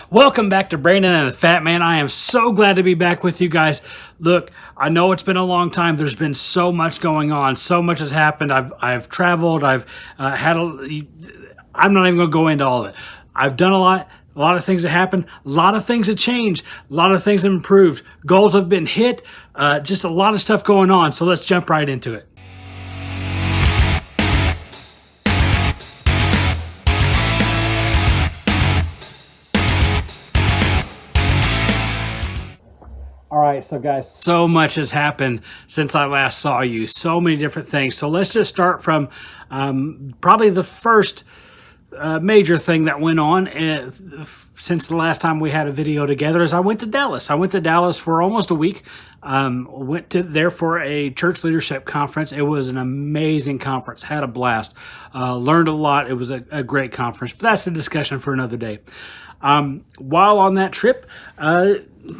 Welcome back to Brandon and the Fat Man. I am so glad to be back with you guys. Look, I know it's been a long time. There's been so much going on. So much has happened. I've traveled. I've had a. I'm not even going to go into all of it. I've done a lot. A lot of things have happened. A lot of things have changed. A lot of things have improved. Goals have been hit. Just a lot of stuff going on. So let's jump right into it. All right, so guys, so much has happened since I last saw you. So many different things. So let's just start from probably the first major thing that went on since the last time we had a video together is I went to Dallas. I went to Dallas for almost a week. Went there for a church leadership conference. It was an amazing conference. Had a blast. Learned a lot. It was a great conference. But that's a discussion for another day. While on that trip,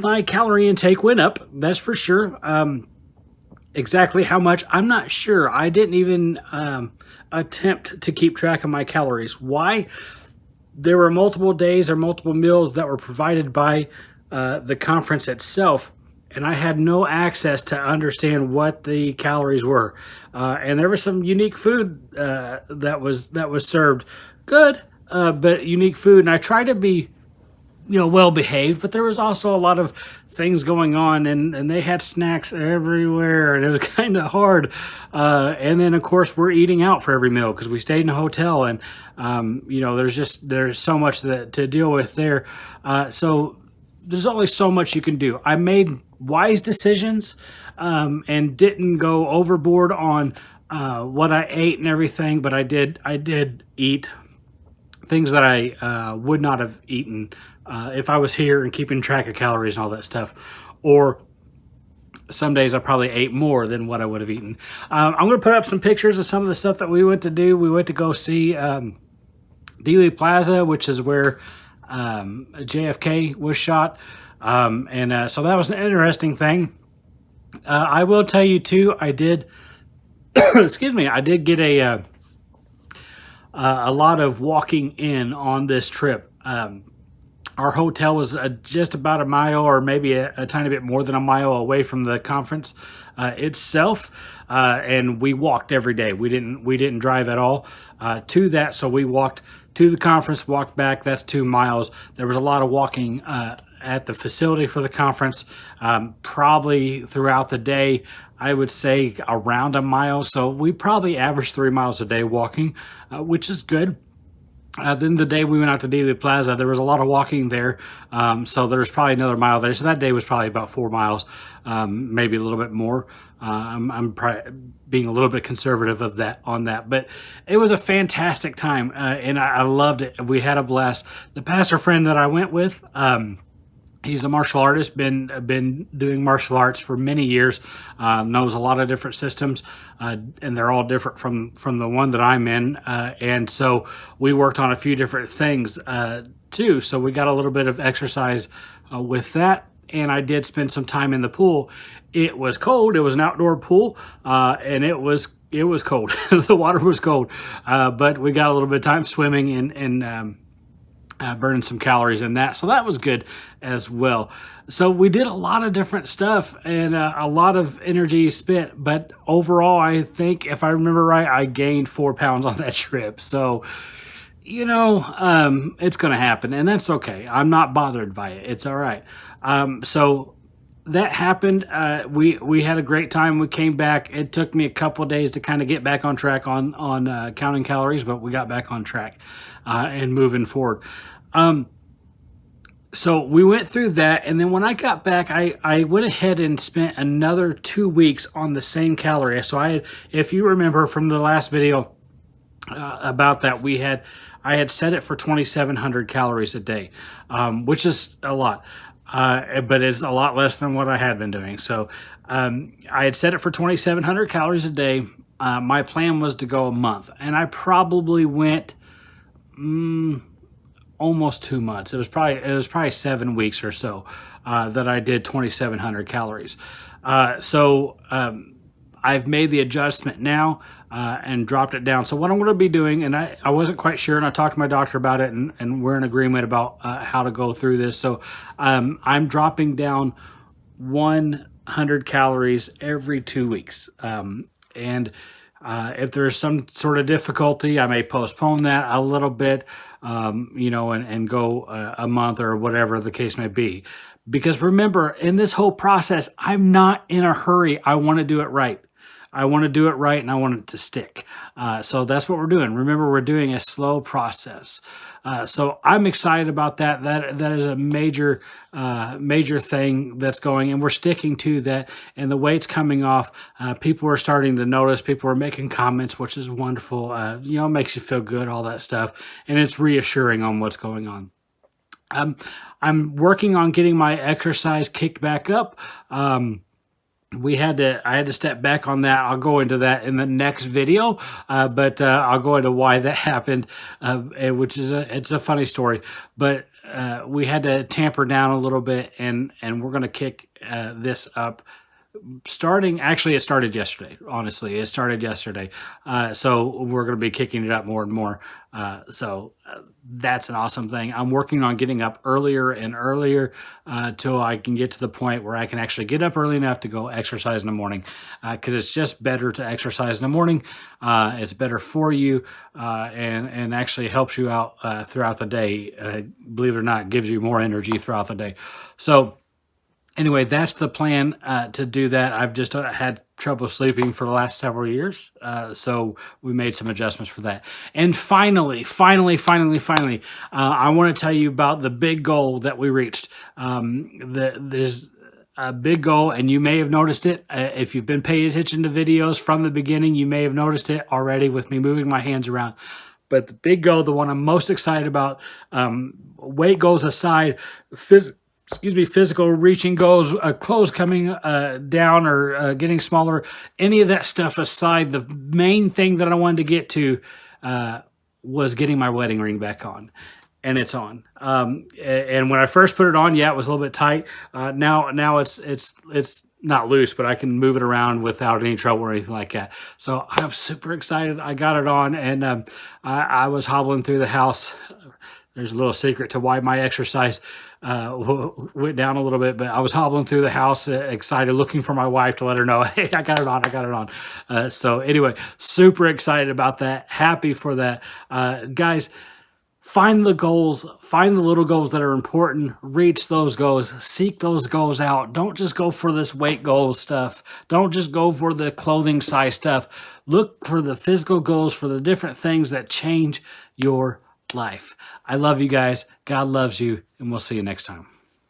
my calorie intake went up, that's for sure. Exactly how much, I'm not sure. I didn't even attempt to keep track of my calories. Why? There were multiple days or multiple meals that were provided by the conference itself, and I had no access to understand what the calories were. And there was some unique food that was served. Good, but unique food. And I tried to be well behaved, but there was also a lot of things going on, and they had snacks everywhere, and it was kind of hard. And then of course we're eating out for every meal because we stayed in a hotel, and there's so much to deal with there. So there's only so much you can do. I made wise decisions and didn't go overboard on what I ate and everything, but I did eat things that I would not have eaten if I was here and keeping track of calories and all that stuff. Or some days I probably ate more than what I would have eaten. I'm going to put up some pictures of some of the stuff that we went to do. We went to go see Dealey Plaza, which is where JFK was shot. So that was an interesting thing. I will tell you too, I did, excuse me, I did get a lot of walking in on this trip. Our hotel was just about a mile or maybe a tiny bit more than a mile away from the conference itself, and we walked every day. We didn't drive at all to that, so we walked to the conference, walked back. That's 2 miles. There was a lot of walking at the facility for the conference, probably throughout the day. I would say around a mile, so we probably averaged 3 miles a day walking, which is good. Then the day we went out to Dealey Plaza, there was a lot of walking there, so there was probably another mile there. So that day was probably about 4 miles, maybe a little bit more. I'm probably being a little bit conservative on that, but it was a fantastic time, and I loved it. We had a blast. The pastor friend that I went with, he's a martial artist, been doing martial arts for many years, knows a lot of different systems, and they're all different from the one that I'm in. And so we worked on a few different things too. So we got a little bit of exercise with that. And I did spend some time in the pool. It was cold. It was an outdoor pool, and it was cold. The water was cold, but we got a little bit of time swimming and burning some calories in that. So that was good as well. So we did a lot of different stuff and a lot of energy spent, but overall, I think if I remember right, I gained 4 pounds on that trip. So, it's going to happen, and that's okay. I'm not bothered by it. It's all right. So that happened. We had a great time. We came back. It took me a couple of days to kind of get back on track on counting calories, but we got back on track and moving forward. So we went through that, and then when I got back, I went ahead and spent another 2 weeks on the same calorie. So if you remember from the last video about that, I had set it for 2,700 calories a day, which is a lot. But it's a lot less than what I had been doing. So I had set it for 2,700 calories a day. My plan was to go a month, and I probably went almost 2 months. It was probably 7 weeks or so that I did 2,700 calories. So I've made the adjustment now. and dropped it down. So what I'm going to be doing, and I wasn't quite sure, and I talked to my doctor about it, and we're in agreement about how to go through this. So I'm dropping down 100 calories every 2 weeks. And if there's some sort of difficulty, I may postpone that a little bit, and go a month or whatever the case may be. Because remember, in this whole process, I'm not in a hurry. I want to do it right. I want to do it right, and I want it to stick. So that's what we're doing. Remember, we're doing a slow process. So I'm excited about that. That is a major thing that's going, and we're sticking to that. And the weight's coming off. People are starting to notice. People are making comments, which is wonderful. Makes you feel good, all that stuff, and it's reassuring on what's going on. I'm working on getting my exercise kicked back up. I had to step back on that. I'll go into that in the next video, but I'll go into why that happened, which is it's a funny story. But we had to tamper down a little bit, and we're going to kick this up. It started yesterday. Honestly, it started yesterday. So we're going to be kicking it up more and more. So that's an awesome thing. I'm working on getting up earlier and earlier till I can get to the point where I can actually get up early enough to go exercise in the morning, because it's just better to exercise in the morning. It's better for you, and actually helps you out throughout the day. Believe it or not, gives you more energy throughout the day. So anyway, that's the plan to do that. I've just had trouble sleeping for the last several years, so we made some adjustments for that. And finally, I want to tell you about the big goal that we reached. There's a big goal, and you may have noticed it. If you've been paying attention to videos from the beginning, you may have noticed it already with me moving my hands around. But the big goal, the one I'm most excited about, weight goals aside, physical reaching goals, clothes coming down or getting smaller, any of that stuff aside, the main thing that I wanted to get to was getting my wedding ring back on. And it's on. And when I first put it on, it was a little bit tight. Now it's not loose, but I can move it around without any trouble or anything like that. So I'm super excited. I got it on, and I was hobbling through the house. There's a little secret to why my exercise went down a little bit, but I was hobbling through the house, excited, looking for my wife to let her know, hey, I got it on. So anyway, super excited about that. Happy for that. Guys, find the goals, find the little goals that are important, reach those goals, seek those goals out. Don't just go for this weight goal stuff. Don't just go for the clothing size stuff. Look for the physical goals, for the different things that change your life. I love you guys. God loves you, and we'll see you next time.